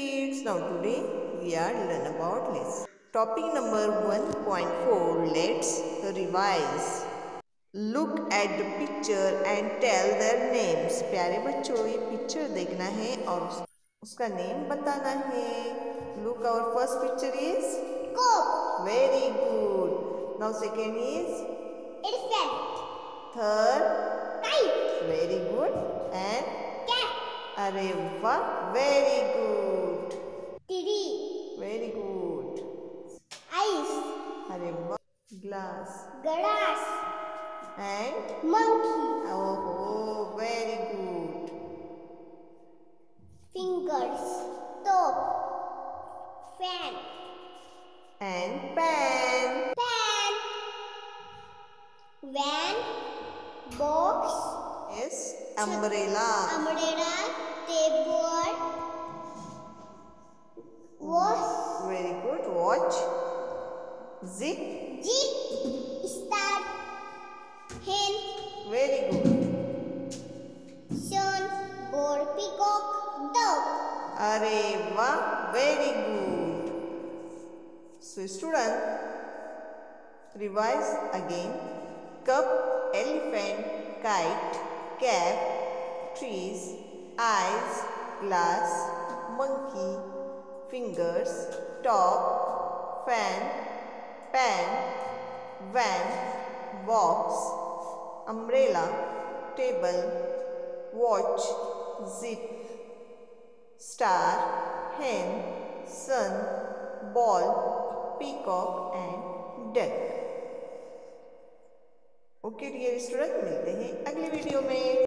kids. Now today we are learn about lesson. Topic number 1.4. Let's revise. Look at the picture and tell their names. प्यारे बच्चों ये picture देखना है और उसका नेम बताना है. Look, our first picture is Coke. Very good. Now second is Elephant. Third Kite. Very good. And Cat. अरे वाह Very good. Tree. Very good. Ice. अरे वाह Glass. Grass. And Monkey. oh very good. Fingers. Top. Fan. And pen. Pan. Van. Box. Yes, umbrella. Umbrella. Table. Watch. Very good. Watch. Zip. Jeep. Star. Hen. Very good. Sun. Bird. Peacock. Dog. अरे वाह Very good. So student, revise again. Cup, elephant, kite, cap, trees, eyes, glass, monkey, fingers, top, fan, pen, van, box, umbrella, table, watch, zip, star, hen, sun, ball, peacock and duck. Okay dear student, मिलते हैं अगले video में.